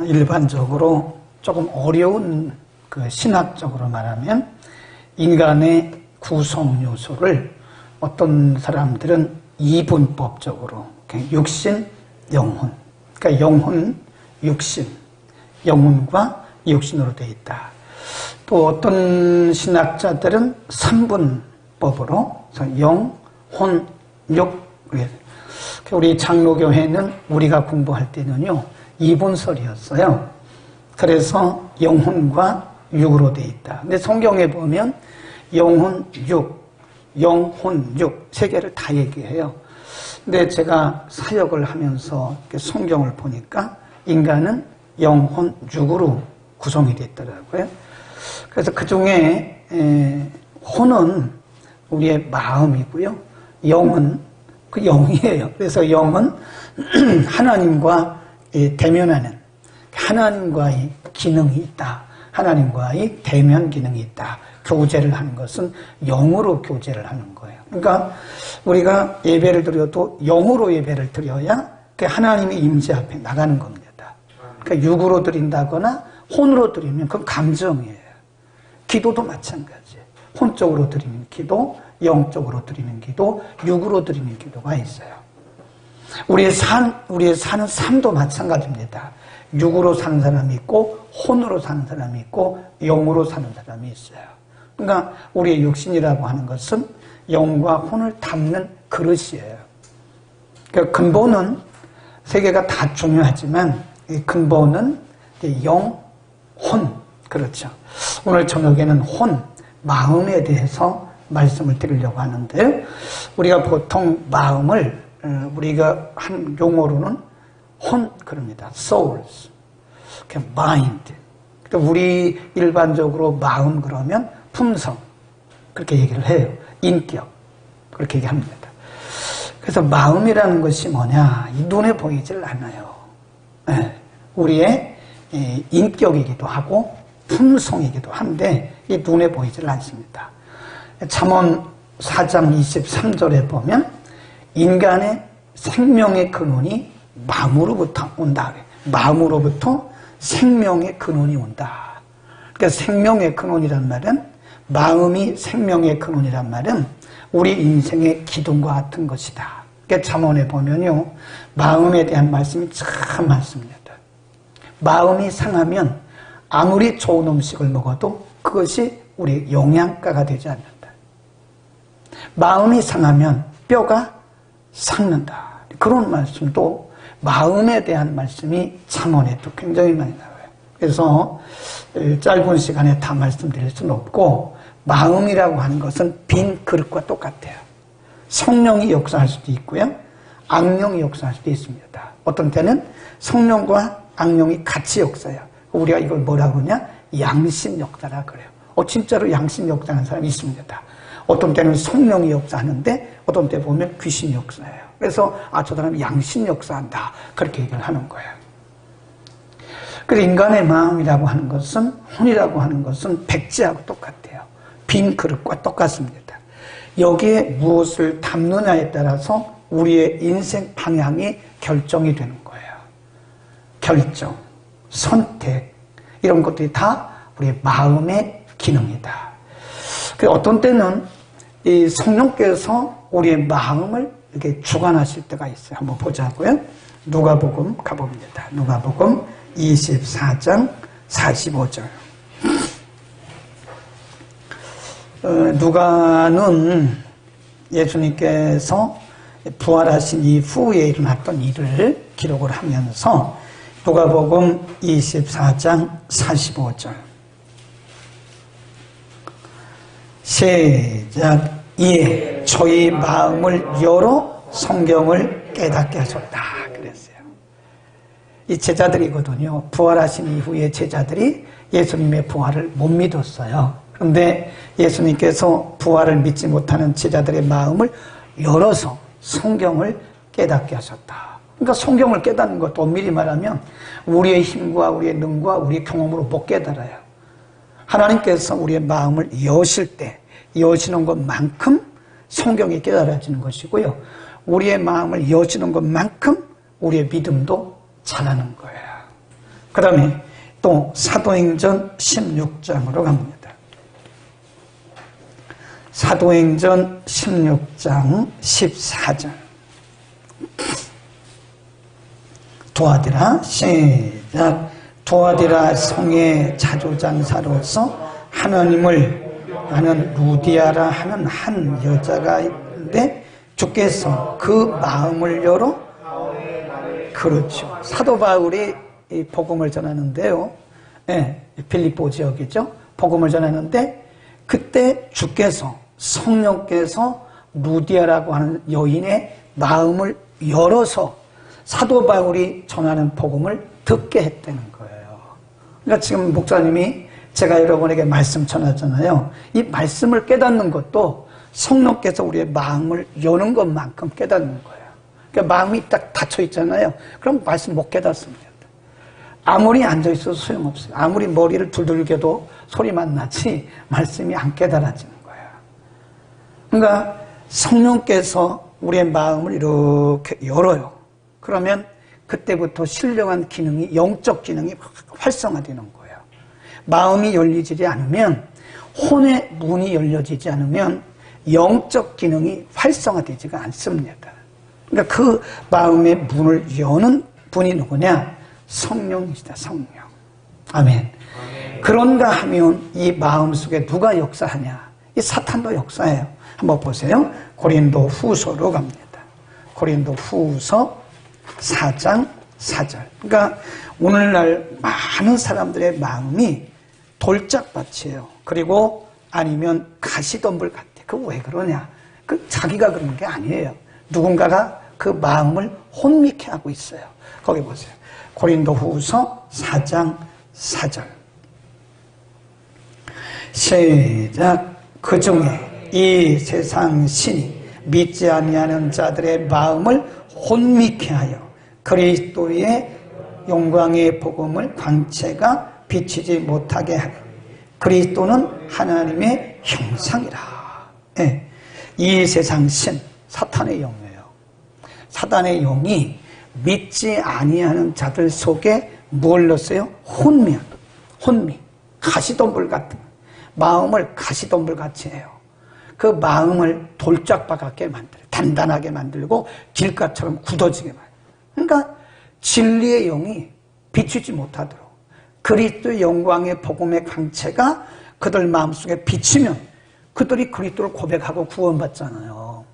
일반적으로 조금 어려운 그 신학적으로 말하면 인간의 구성 요소를 어떤 사람들은 이분법적으로 육신, 영혼, 그러니까 영혼, 육신, 영혼과 육신으로 되어 있다. 또 어떤 신학자들은 삼분법으로 영, 혼, 육. 우리 장로교회는 우리가 공부할 때는요 2분설이었어요. 그래서 영혼과 육으로 되어 있다. 근데 성경에 보면 영혼, 육, 영혼, 육 세 개를 다 얘기해요. 근데 제가 사역을 하면서 성경을 보니까 인간은 영혼, 육으로 구성이 됐더라고요. 그래서 그 중에 혼은 우리의 마음이고요. 영은 그 영이에요. 그래서 영은 하나님과 대면하는 하나님과의 기능이 있다. 하나님과의 대면 기능이 있다. 교제를 하는 것은 영으로 교제를 하는 거예요. 그러니까 우리가 예배를 드려도 영으로 예배를 드려야 하나님의 임재 앞에 나가는 겁니다. 그러니까 육으로 드린다거나 혼으로 드리면 그건 감정이에요. 기도도 마찬가지예요. 혼적으로 드리는 기도, 영적으로 드리는 기도, 육으로 드리는 기도가 있어요. 우리의 사는 삶도 마찬가지입니다. 육으로 사는 사람이 있고 혼으로 사는 사람이 있고 영으로 사는 사람이 있어요. 그러니까 우리의 육신이라고 하는 것은 영과 혼을 담는 그릇이에요. 그러니까 근본은 세 개가 다 중요하지만 이 근본은 영, 혼, 그렇죠. 오늘 저녁에는 혼, 마음에 대해서 말씀을 드리려고 하는데 우리가 보통 마음을 우리가 한 용어로는 혼 그럽니다. souls, mind. 우리 일반적으로 마음 그러면 품성 그렇게 얘기를 해요. 인격 그렇게 얘기합니다. 그래서 마음이라는 것이 뭐냐? 눈에 보이질 않아요. 우리의 인격이기도 하고 품성이기도 한데 이 눈에 보이질 않습니다. 잠언 4장 23절에 보면 인간의 생명의 근원이 마음으로부터 온다. 마음으로부터 생명의 근원이 온다. 그러니까 생명의 근원이란 말은 마음이 생명의 근원이란 말은 우리 인생의 기둥과 같은 것이다. 그러니까 잠언에 보면요 마음에 대한 말씀이 참 많습니다. 마음이 상하면 아무리 좋은 음식을 먹어도 그것이 우리 영양가가 되지 않는다. 마음이 상하면 뼈가 삭는다. 그런 말씀도 마음에 대한 말씀이 잠언에도 굉장히 많이 나와요. 그래서 짧은 시간에 다 말씀드릴 수는 없고 마음이라고 하는 것은 빈 그릇과 똑같아요. 성령이 역사할 수도 있고요. 악령이 역사할 수도 있습니다. 어떤 때는 성령과 악령이 같이 역사해요. 우리가 이걸 뭐라고 그러냐? 양심 역사라 그래요. 진짜로 양심 역사하는 사람이 있습니다. 어떤 때는 성령이 역사하는데 어떤 때 보면 귀신이 역사해요. 그래서 저 사람이 양심 역사한다. 그렇게 얘기를 하는 거예요. 그래서 인간의 마음이라고 하는 것은 혼이라고 하는 것은 백지하고 똑같아요. 빈 그릇과 똑같습니다. 여기에 무엇을 담느냐에 따라서 우리의 인생 방향이 결정이 되는 거예요. 결정, 선택 이런 것들이 다 우리의 마음의 기능이다. 어떤 때는 이 성령께서 우리의 마음을 이렇게 주관하실 때가 있어요. 한번 보자고요. 누가복음 가봅니다. 누가복음 24장 45절. 누가는 예수님께서 부활하신 이후에 일어났던 일을 기록을 하면서 누가복음 24장 45절 시작. 예, 저희 마음을 열어 성경을 깨닫게 하셨다 그랬어요. 이 제자들이거든요. 부활하신 이후에 제자들이 예수님의 부활을 못 믿었어요. 그런데 예수님께서 부활을 믿지 못하는 제자들의 마음을 열어서 성경을 깨닫게 하셨다. 그러니까 성경을 깨닫는 것도 엄밀히 말하면 우리의 힘과 우리의 능과 우리의 경험으로 못 깨달아요. 하나님께서 우리의 마음을 여실 때 여시는 것만큼 성경이 깨달아지는 것이고요. 우리의 마음을 여시는 것만큼 우리의 믿음도 자라는 거예요. 그 다음에 또 사도행전 16장으로 갑니다. 사도행전 16장 14절. 도아디라 시작. 도아디라 성의 자조장사로서 하나님을 아는 루디아라 하는 한 여자가 있는데 주께서 그 마음을 열어, 그렇죠, 사도 바울이 이 복음을 전하는데요, 빌립보 지역이죠. 복음을 전하는데 그때 주께서, 성령께서 루디아라고 하는 여인의 마음을 열어서 사도 바울이 전하는 복음을 듣게 했다는 거예요. 그러니까 지금 목사님이 제가 여러분에게 말씀 전하잖아요. 이 말씀을 깨닫는 것도 성령께서 우리의 마음을 여는 것만큼 깨닫는 거예요. 그러니까 마음이 딱 닫혀 있잖아요. 그럼 말씀 못 깨닫습니다. 아무리 앉아있어도 소용없어요. 아무리 머리를 둘둘겨도 소리만 나지 말씀이 안 깨달아지는 거예요. 그러니까 성령께서 우리의 마음을 이렇게 열어요. 그러면 그때부터 신령한 기능이, 영적 기능이 활성화되는 거예요. 마음이 열리지 않으면, 혼의 문이 열려지지 않으면 영적 기능이 활성화되지가 않습니다. 그러니까 그 마음의 문을 여는 분이 누구냐? 성령이시다, 성령. 아멘. 그런가 하면 이 마음 속에 누가 역사하냐? 이 사탄도 역사해요. 한번 보세요. 고린도 후서로 갑니다. 고린도 후서 4장 4절. 그러니까 오늘날 많은 사람들의 마음이 돌짝밭이에요. 그리고 아니면 가시덤불 같아. 그거 왜 그러냐? 그 자기가 그런 게 아니에요. 누군가가 그 마음을 혼미케 하고 있어요. 거기 보세요. 고린도 후서 4장 4절. 시작. 그 중에 이 세상 신이 믿지 아니하는 자들의 마음을 혼미케 하여 그리스도의 영광의 복음을 광채가 비치지 못하게 하니 그리스도는 하나님의 형상이라. 네. 이 세상 신, 사탄의 영이에요. 사탄의 영이 믿지 아니하는 자들 속에 뭘 넣었어요? 혼미, 가시덤불 같은 마음을 가시덤불 같이 해요. 그 마음을 돌짝바 같게 만들어요. 단단하게 만들고 길가처럼 굳어지게 만들어요. 그러니까 진리의 영이 비추지 못하도록 그리스도의 영광의 복음의 광채가 그들 마음속에 비치면 그들이 그리스도를 고백하고 구원받잖아요.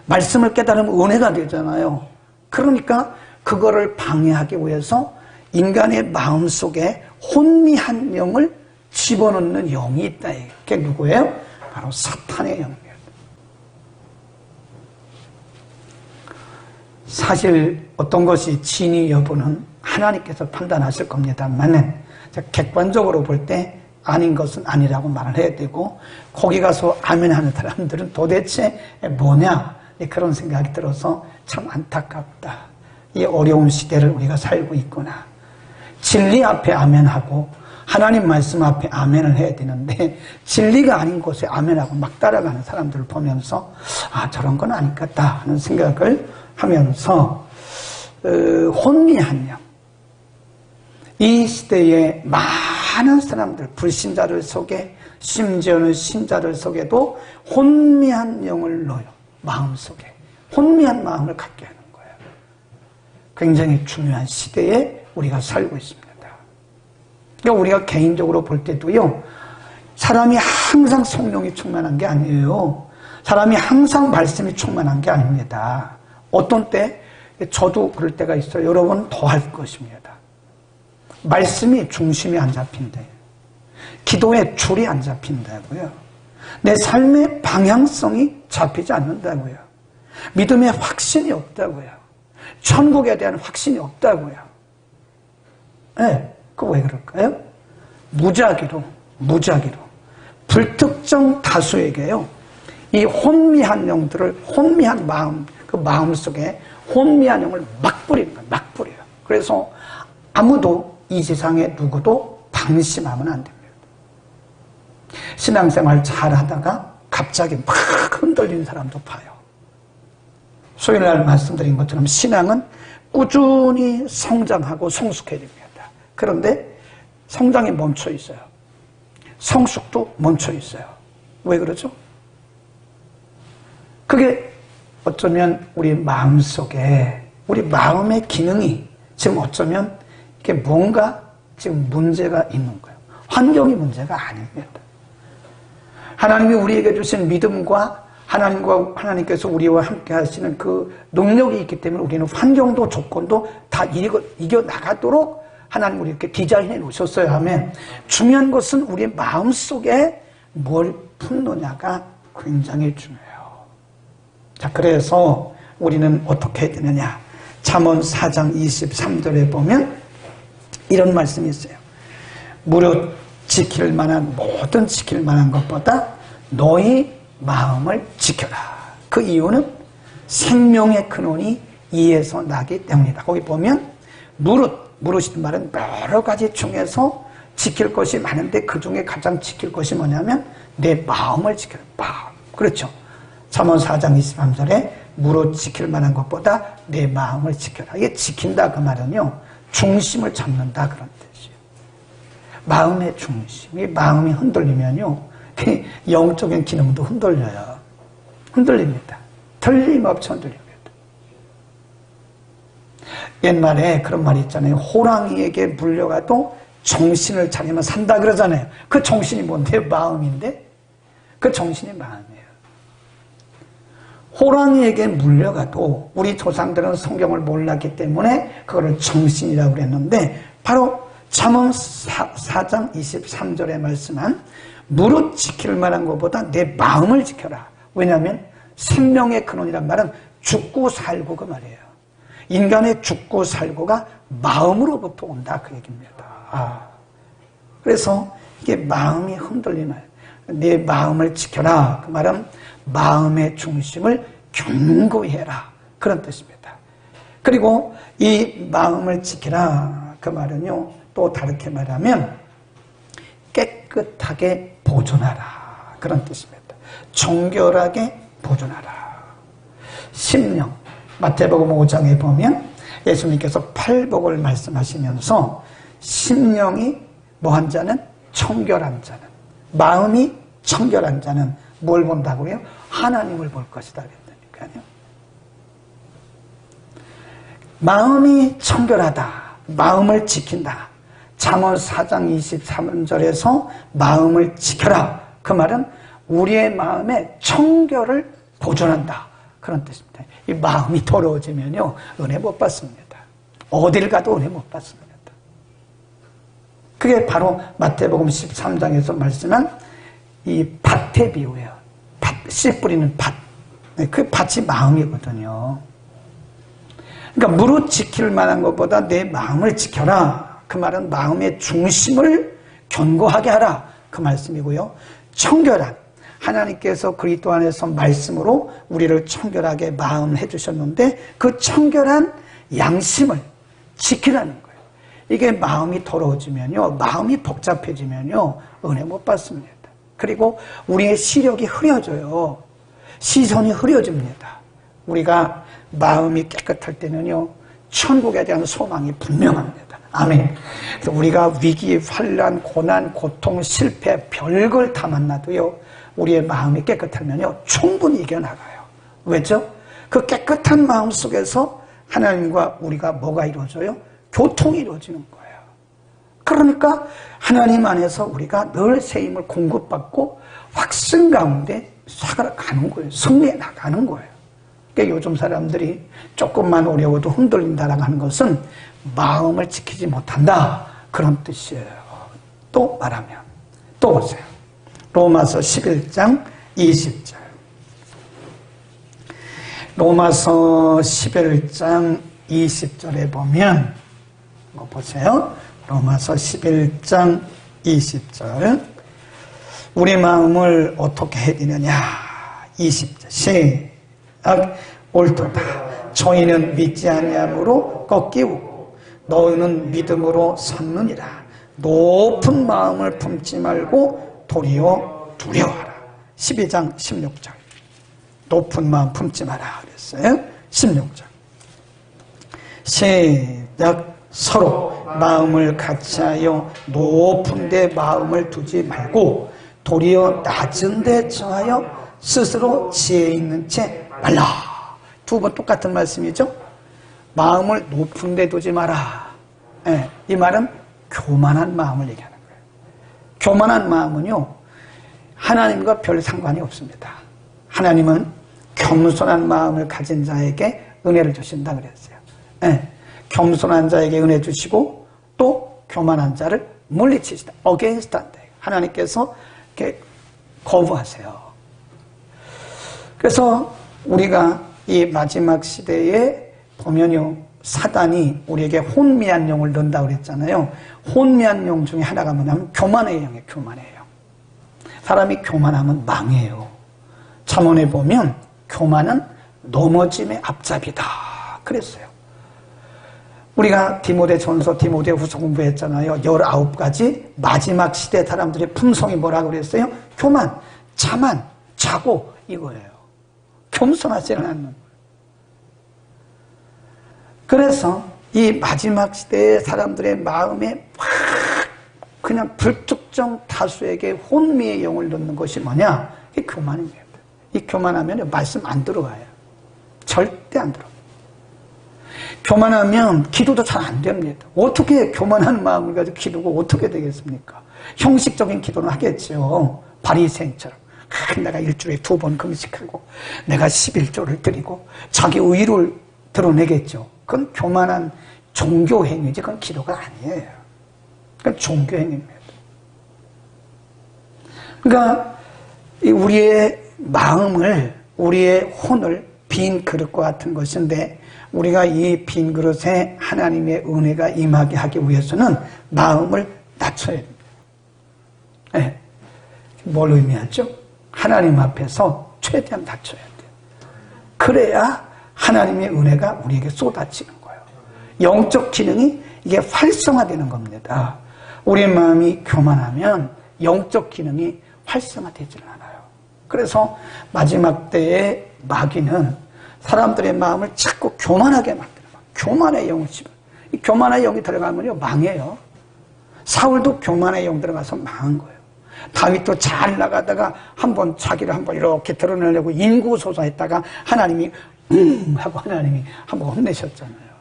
말씀을 깨달으면 은혜가 되잖아요. 그러니까 그거를 방해하기 위해서 인간의 마음속에 혼미한 영을 집어넣는 영이 있다. 이게 누구예요? 바로 사탄의 영이에요. 사실 어떤 것이 진위 여부는 하나님께서 판단하실 겁니다만 객관적으로 볼 때 아닌 것은 아니라고 말을 해야 되고, 거기 가서 아멘 하는 사람들은 도대체 뭐냐, 그런 생각이 들어서 참 안타깝다. 이 어려운 시대를 우리가 살고 있구나. 진리 앞에 아멘하고 하나님 말씀 앞에 아멘을 해야 되는데 진리가 아닌 곳에 아멘하고 막 따라가는 사람들을 보면서 저런 건 아니겠다 하는 생각을 하면서 혼미한 영, 이 시대에 많은 사람들, 불신자들 속에, 심지어는 신자들 속에도 혼미한 영을 넣어요. 마음속에 혼미한 마음을 갖게 하는 거예요. 굉장히 중요한 시대에 우리가 살고 있습니다. 그러니까 우리가 개인적으로 볼 때도요, 사람이 항상 성령이 충만한 게 아니에요. 사람이 항상 말씀이 충만한 게 아닙니다. 어떤 때 저도 그럴 때가 있어요. 여러분 더 할 것입니다. 말씀이 중심이 안 잡힌대요. 기도의 줄이 안 잡힌다고요. 내 삶의 방향성이 잡히지 않는다고요. 믿음의 확신이 없다고요. 천국에 대한 확신이 없다고요. 네, 그거 왜 그럴까요? 무작위로 불특정 다수에게요, 이 혼미한 영들을, 혼미한 마음, 그 마음 속에 혼미한 영을 막 뿌리는 거예요. 막 뿌려요. 그래서 아무도, 이 세상에 누구도 방심하면 안 됩니다. 신앙생활 잘 하다가 갑자기 막 흔들리는 사람도 봐요. 수요일 날 말씀드린 것처럼 신앙은 꾸준히 성장하고 성숙해야 됩니다. 그런데 성장이 멈춰 있어요. 성숙도 멈춰 있어요. 왜 그러죠? 그게 어쩌면 우리 마음속에, 우리 마음의 기능이 지금 어쩌면 이게 뭔가 지금 문제가 있는 거예요. 환경이 문제가 아닙니다. 하나님이 우리에게 주신 믿음과 하나님께서 우리와 함께 하시는 그 능력이 있기 때문에 우리는 환경도 조건도 다 이겨나가도록 하나님 우리에게 디자인해 놓으셨어요 하면, 중요한 것은 우리의 마음속에 뭘 품느냐가 굉장히 중요해요. 자, 그래서 우리는 어떻게 해야 되느냐. 잠언 4장 23절에 보면 이런 말씀이 있어요. 무릇 지킬 만한, 모든 지킬 만한 것보다 너희 마음을 지켜라. 그 이유는 생명의 근원이 이에서 나기 때문이다. 거기 보면 무릇이 말은 여러 가지 중에서 지킬 것이 많은데 그 중에 가장 지킬 것이 뭐냐면 내 마음을 지켜라. 마음. 그렇죠. 잠언 4장 23절에 무릇 지킬 만한 것보다 내 마음을 지켜라. 이게 지킨다 그 말은요, 중심을 잡는다 그런 뜻이에요. 마음의 중심이, 마음이 흔들리면요, 영적인 기능도 흔들려요. 흔들립니다. 틀림없이 흔들립니다. 옛말에 그런 말이 있잖아요. 호랑이에게 물려가도 정신을 차리면 산다 그러잖아요. 그 정신이 뭔데? 마음인데? 그 정신이 마음이에요. 호랑이에게 물려가도 우리 조상들은 성경을 몰랐기 때문에 그거를 정신이라고 그랬는데, 바로 잠언 4장 23절에 말씀한 무릇 지킬 만한 것보다 내 마음을 지켜라. 왜냐하면 생명의 근원이란 말은 죽고 살고 그 말이에요. 인간의 죽고 살고가 마음으로부터 온다 그 얘기입니다. 그래서 이게 마음이 흔들리는, 내 마음을 지켜라 그 말은 마음의 중심을 견고히 해라 그런 뜻입니다. 그리고 이 마음을 지키라 그 말은요, 또 다르게 말하면 깨끗하게 보존하라 그런 뜻입니다. 정결하게 보존하라. 심령, 마태복음 5장에 보면 예수님께서 팔복을 말씀하시면서 심령이 뭐한 자는? 청결한 자는, 마음이 청결한 자는 뭘 본다고요? 하나님을 볼 것이다 그랬다니까요. 마음이 청결하다, 마음을 지킨다. 잠언 4장 23절에서 마음을 지켜라 그 말은 우리의 마음의 청결을 보존한다 그런 뜻입니다. 이 마음이 더러워지면요, 은혜 못 받습니다. 어딜 가도 은혜 못 받습니다. 그게 바로 마태복음 13장에서 말씀한 이 밭의 비유예요. 씨 뿌리는 밭. 그 밭이 마음이거든요. 그러니까 무릇 지킬 만한 것보다 내 마음을 지켜라. 그 말은 마음의 중심을 견고하게 하라. 그 말씀이고요. 청결한, 하나님께서 그리스도 안에서 말씀으로 우리를 청결하게 마음해 주셨는데 그 청결한 양심을 지키라는 거예요. 이게 마음이 더러워지면요, 마음이 복잡해지면요, 은혜 못 받습니다. 그리고 우리의 시력이 흐려져요. 시선이 흐려집니다. 우리가 마음이 깨끗할 때는요, 천국에 대한 소망이 분명합니다. 아멘. 그래서 우리가 위기, 환난, 고난, 고통, 실패, 별걸 다 만나도요, 우리의 마음이 깨끗하면요, 충분히 이겨나가요. 왜죠? 그 깨끗한 마음 속에서 하나님과 우리가 뭐가 이루어져요? 교통이 이루어지는 거예요. 그러니까 하나님 안에서 우리가 늘 새 힘을 공급받고 확신 가운데 살아가는 거예요. 승리해 나가는 거예요. 그러니까 요즘 사람들이 조금만 어려워도 흔들린다라고 하는 것은 마음을 지키지 못한다 그런 뜻이에요. 또 말하면 또 보세요. 로마서 11장 20절. 로마서 11장 20절에 보면 뭐 보세요. 로마서 11장 20절. 우리 마음을 어떻게 해야 되느냐. 20절 시작. 옳도다. 저희는 믿지 아니함으로 꺾이고 너희는 믿음으로 섰느니라. 높은 마음을 품지 말고 도리어 두려워하라. 12장 16절. 높은 마음 품지 마라 그랬어요. 16절 시작. 서로 마음을 같이하여 높은 데 마음을 두지 말고 도리어 낮은 데 처하여 스스로 지혜 있는 채 말라. 두 번 똑같은 말씀이죠. 마음을 높은 데 두지 마라. 예, 이 말은 교만한 마음을 얘기하는 거예요. 교만한 마음은요, 하나님과 별 상관이 없습니다. 하나님은 겸손한 마음을 가진 자에게 은혜를 주신다 그랬어요. 예, 겸손한 자에게 은혜 주시고 또 교만한 자를 물리치시다. against 한다. 하나님께서 이렇게 거부하세요. 그래서 우리가 이 마지막 시대에 보면요, 사단이 우리에게 혼미한 영을 넣는다고 그랬잖아요. 혼미한 영 중에 하나가 뭐냐면 교만의 영이에요. 교만의 영. 사람이 교만하면 망해요. 잠언에 보면 교만은 넘어짐의 앞잡이다 그랬어요. 우리가 디모데전서, 디모데후서 공부했잖아요. 19가지 마지막 시대 사람들의 품성이 뭐라고 그랬어요? 교만, 자만, 자고, 이거예요. 겸손하지 않는 거예요. 그래서 이 마지막 시대의 사람들의 마음에 그냥 불특정 다수에게 혼미의 영을 넣는 것이 뭐냐? 이게 교만입니다. 이 교만하면 말씀 안 들어가요. 절대 안 들어가요. 교만하면 기도도 잘 안 됩니다. 어떻게 교만한 마음을 가지고 기도가 어떻게 되겠습니까? 형식적인 기도는 하겠죠. 바리새인처럼. 내가 일주일에 2번 금식하고 내가 11조를 드리고 자기 의를 드러내겠죠. 그건 교만한 종교행위지 그건 기도가 아니에요. 그건 종교행위입니다. 그러니까 우리의 마음을, 우리의 혼을 빈 그릇과 같은 것인데 우리가 이 빈 그릇에 하나님의 은혜가 임하게 하기 위해서는 마음을 낮춰야 됩니다. 네. 뭘 의미하죠? 하나님 앞에서 최대한 낮춰야 돼요. 그래야 하나님의 은혜가 우리에게 쏟아지는 거예요. 영적 기능이 이게 활성화되는 겁니다. 우리의 마음이 교만하면 영적 기능이 활성화되지 않아요. 그래서 마지막 때의 마귀는 사람들의 마음을 자꾸 교만하게 만드는 거예요. 교만의 영을 집어요. 이 교만의 영이 들어가면요 망해요. 사울도 교만의 영 들어가서 망한 거예요. 다윗도 잘 나가다가 한번 자기를 한번 이렇게 드러내려고 인구소사했다가 하나님이 하고 하나님이 한번 혼내셨잖아요.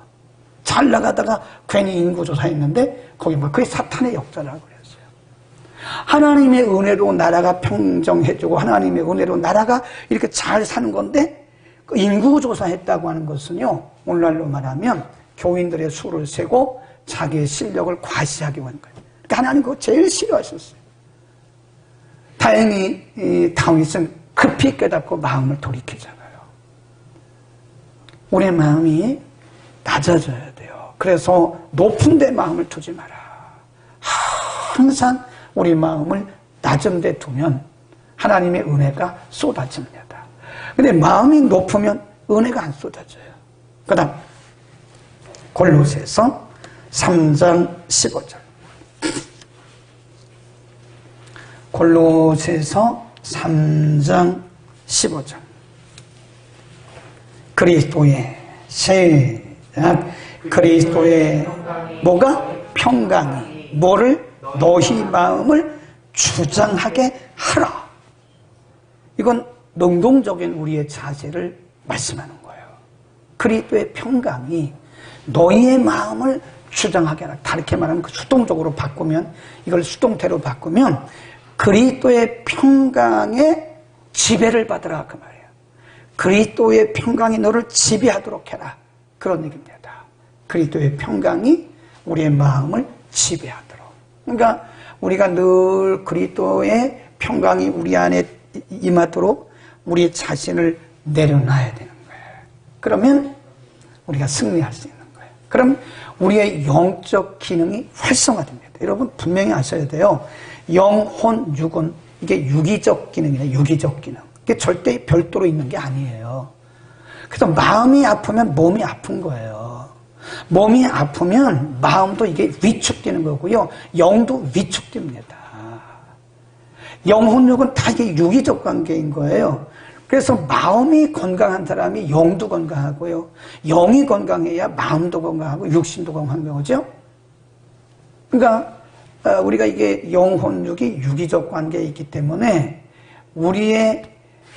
잘 나가다가 괜히 인구조사했는데 거기 뭐 그게 사탄의 역사라고 그랬어요. 하나님의 은혜로 나라가 평정해지고 하나님의 은혜로 나라가 이렇게 잘 사는 건데 그 인구조사했다고 하는 것은요 오늘날로 말하면 교인들의 수를 세고 자기의 실력을 과시하기 위한 거예요. 그러니까 하나님 그거 제일 싫어하셨어요. 다행히 이 다윗은 급히 깨닫고 마음을 돌이키잖아요. 우리의 마음이 낮아져야 돼요. 그래서 높은 데 마음을 두지 마라. 항상 우리 마음을 낮은 데 두면 하나님의 은혜가 쏟아집니다. 근데 마음이 높으면 은혜가 안 쏟아져요. 그 다음 골로새서 3장 15절 골로새서 3장 15절 그리스도의 시작 그리스도의 뭐가? 평강이 뭐를? 너희 마음을 주장하게 하라. 이건 능동적인 우리의 자세를 말씀하는 거예요. 그리스도의 평강이 너희의 마음을 주장하게 하라. 다르게 말하면 그 수동적으로 바꾸면 이걸 수동태로 바꾸면 그리스도의 평강의 지배를 받으라 그 말이에요. 그리스도의 평강이 너를 지배하도록 해라. 그런 얘기입니다. 그리스도의 평강이 우리의 마음을 지배하도록. 그러니까 우리가 늘 그리스도의 평강이 우리 안에 임하도록 우리 자신을 내려놔야 되는 거예요. 그러면 우리가 승리할 수 있는 거예요. 그럼 우리의 영적 기능이 활성화됩니다. 여러분 분명히 아셔야 돼요. 영, 혼, 육은 이게 유기적 기능이에요. 유기적 기능. 이게 절대 별도로 있는 게 아니에요. 그래서 마음이 아프면 몸이 아픈 거예요. 몸이 아프면 마음도 이게 위축되는 거고요. 영도 위축됩니다. 영, 혼, 육은 다 이게 유기적 관계인 거예요. 그래서 마음이 건강한 사람이 영도 건강하고요. 영이 건강해야 마음도 건강하고 육신도 건강한 거죠. 그러니까 우리가 이게 영혼육이 유기적 관계에 있기 때문에 우리의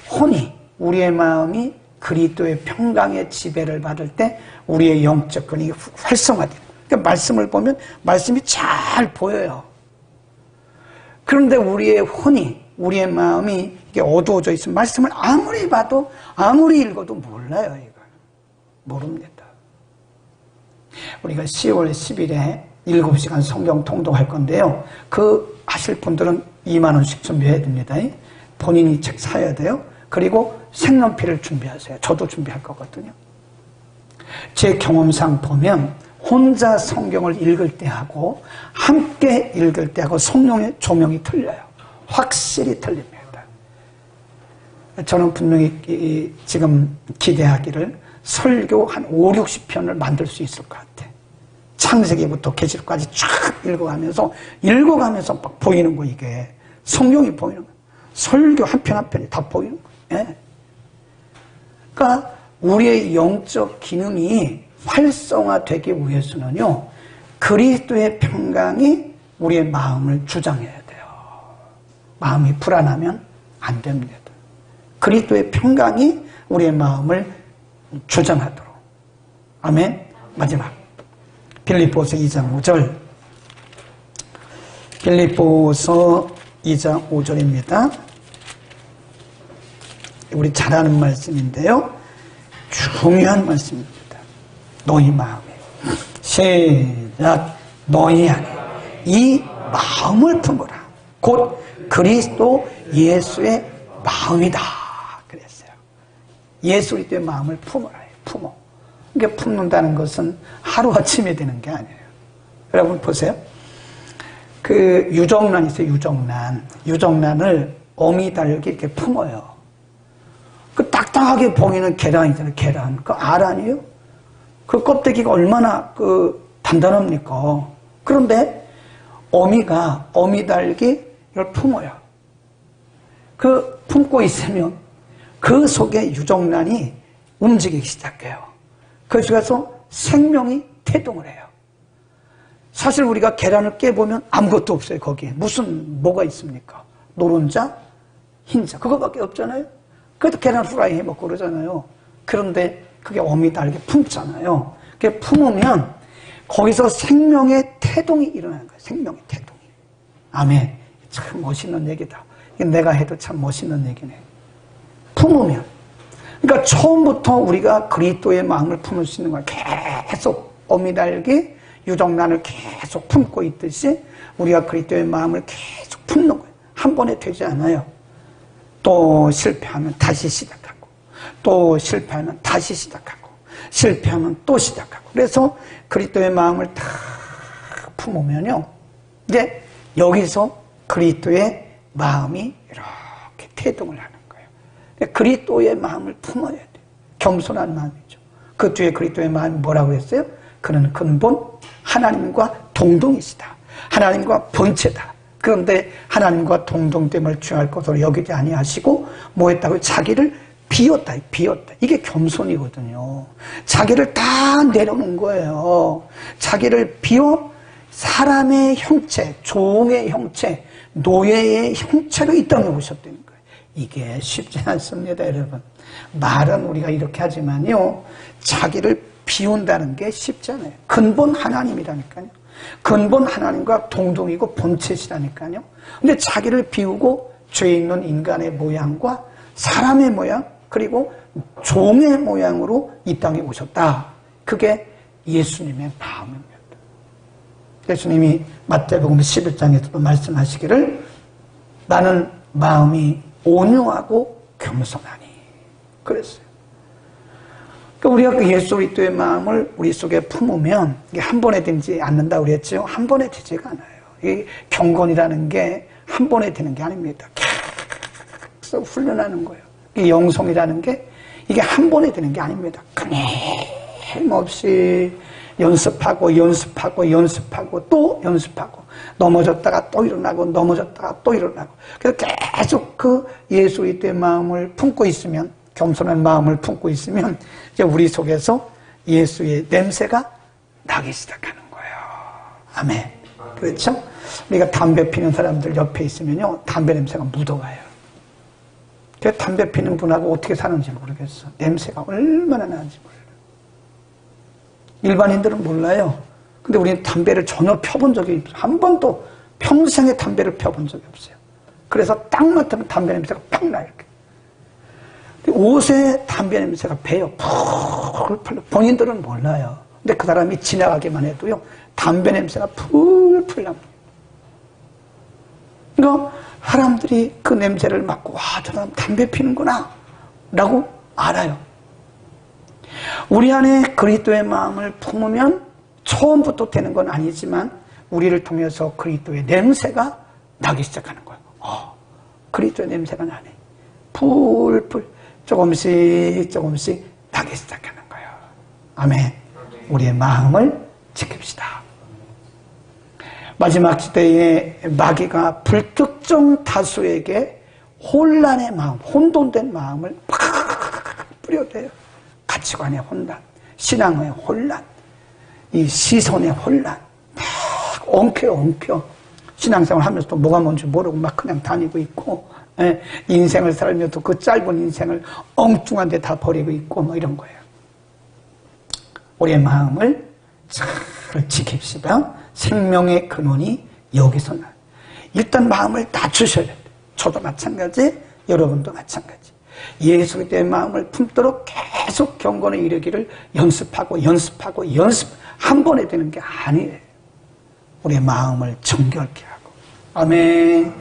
혼이, 우리의 마음이 그리스도의 평강의 지배를 받을 때 우리의 영적 근육이 활성화돼요. 그러니까 말씀을 보면 말씀이 잘 보여요. 그런데 우리의 혼이, 우리의 마음이 이게 어두워져 있으면 말씀을 아무리 봐도 아무리 읽어도 몰라요. 이걸 모릅니다. 우리가 10월 10일에 7시간 성경 통독할 건데요. 그 하실 분들은 2만 원씩 준비해야 됩니다. 본인이 책 사야 돼요. 그리고 색연필을 준비하세요. 저도 준비할 거거든요. 제 경험상 보면 혼자 성경을 읽을 때하고 함께 읽을 때하고 성령의 조명이 틀려요. 확실히 틀립니다. 저는 분명히 지금 기대하기를 설교 한 5, 60편을 만들 수 있을 것 같아. 창세기부터 계시록까지 쫙 읽어가면서 막 보이는 거, 이게. 성경이 보이는 거. 설교 한 편 한 편이 다 보이는 거. 예. 그러니까 우리의 영적 기능이 활성화되기 위해서는요, 그리스도의 평강이 우리의 마음을 주장해야 돼요. 마음이 불안하면 안 됩니다. 그리스도의 평강이 우리의 마음을 주장하도록. 아멘. 마지막 빌립보서 2장 5절. 빌립보서 2장 5절입니다. 우리 잘 아는 말씀인데요. 중요한 말씀입니다. 너희 마음에. 시작. 너희 안에 이 마음을 품어라. 곧 그리스도 예수의 마음이다. 그랬어요. 예수 그리스도의 마음을 품어라. 품어. 이게 품는다는 것은 하루아침에 되는 게 아니에요. 여러분 보세요. 그 유정란 있어요. 유정란. 유정란을 어미 달기 이렇게 품어요. 그 딱딱하게 보이는 계란 있잖아요. 계란. 그 알 아니에요? 그 껍데기가 얼마나 그 단단합니까? 그런데 어미가 어미 달기 이걸 품어요. 그 품고 있으면 그 속에 유정란이 움직이기 시작해요. 그래서 생명이 태동을 해요. 사실 우리가 계란을 깨보면 아무것도 없어요. 거기에 무슨 뭐가 있습니까? 노른자, 흰자 그거밖에 없잖아요. 그래도 계란 후라이 해먹고 그러잖아요. 그런데 그게 어미 달게 품잖아요. 그게 품으면 거기서 생명의 태동이 일어나는 거예요. 생명의 태동이. 아멘. 참 멋있는 얘기다. 내가 해도 참 멋있는 얘기네. 품으면. 그러니까 처음부터 우리가 그리스도의 마음을 품을 수 있는 거야. 계속 어미 달게 유정란을 계속 품고 있듯이 우리가 그리스도의 마음을 계속 품는 거예요. 한 번에 되지 않아요. 또 실패하면 다시 시작하고, 또 실패하면 다시 시작하고, 실패하면 또 시작하고. 그래서 그리스도의 마음을 다 품으면요, 이제 여기서 그리스도의 마음이 이렇게 태동을 하는 거예요. 그리스도의 마음을 품어야 돼요. 겸손한 마음이죠. 그 뒤에 그리스도의 마음이 뭐라고 했어요? 그는 근본 하나님과 동동이시다. 하나님과 본체다. 그런데 하나님과 동동됨을 취할 것으로 여기지 아니하시고 뭐 했다고요? 자기를 비웠다. 비웠다. 이게 겸손이거든요. 자기를 다 내려놓은 거예요. 자기를 비워 사람의 형체, 종의 형체, 노예의 형체로 이 땅에 오셨다는 거예요. 이게 쉽지 않습니다, 여러분. 말은 우리가 이렇게 하지만요, 자기를 비운다는 게 쉽지 않아요. 근본 하나님이라니까요. 근본 하나님과 동동이고 본체시라니까요. 근데 자기를 비우고 죄 있는 인간의 모양과 사람의 모양 그리고 종의 모양으로 이 땅에 오셨다. 그게 예수님의 마음입니다. 예수님이 마태복음 11장에서도 말씀하시기를 나는 마음이 온유하고 겸손하니 그랬어요. 우리가 그 예수 그리스도의 마음을 우리 속에 품으면 이게 한 번에 되지 않는다고 그랬죠. 한 번에 되지가 않아요. 이 경건이라는 게 한 번에 되는 게 아닙니다. 계속 훈련하는 거예요. 이 영성이라는 게 이게 한 번에 되는 게 아닙니다. 끊임없이 연습하고 연습하고 연습하고 또 연습하고 넘어졌다가 또 일어나고 넘어졌다가 또 일어나고 그래서 계속 그 예수 그리스도의 마음을 품고 있으면 겸손한 마음을 품고 있으면 이제 우리 속에서 예수의 냄새가 나기 시작하는 거예요. 아멘. 그렇죠? 우리가 담배 피는 사람들 옆에 있으면요 담배 냄새가 묻어가요. 그 담배 피는 분하고 어떻게 사는지 모르겠어. 냄새가 얼마나 나는지 몰라요. 일반인들은 몰라요. 근데 우리는 담배를 전혀 펴본 적이 없어요. 한 번도 평생에 담배를 펴본 적이 없어요. 그래서 딱 맡으면 담배 냄새가 팍 나요. 이렇게. 옷에 담배 냄새가 배요. 풀풀. 본인들은 몰라요. 근데 그 사람이 지나가기만 해도요 담배 냄새가 풀풀 납니다. 그러니까 사람들이 그 냄새를 맡고 와, 저 사람 담배 피는구나 라고 알아요. 우리 안에 그리스도의 마음을 품으면 처음부터 되는 건 아니지만 우리를 통해서 그리스도의 냄새가 나기 시작하는 거예요. 그리스도의 냄새가 나네. 풀풀 조금씩 조금씩 나기 시작하는 거예요. 아멘. 우리의 마음을 지킵시다. 마지막 시대에 마귀가 불특정 다수에게 혼란의 마음, 혼돈된 마음을 팍 뿌려대요. 가치관의 혼란, 신앙의 혼란, 이 시선의 혼란 막 엉켜 신앙생활 하면서도 뭐가 뭔지 모르고 막 그냥 다니고 있고 인생을 살면서 그 짧은 인생을 엉뚱한 데 다 버리고 있고 뭐 이런 거예요. 우리의 마음을 잘 지킵시다. 생명의 근원이 여기서 나요. 일단 마음을 낮추셔야 돼요. 저도 마찬가지, 여러분도 마찬가지. 예수 그리스도의 마음을 품도록 계속 경건에 이르기를 연습하고 한 번에 되는 게 아니에요. 우리의 마음을 정결케 하고. 아멘.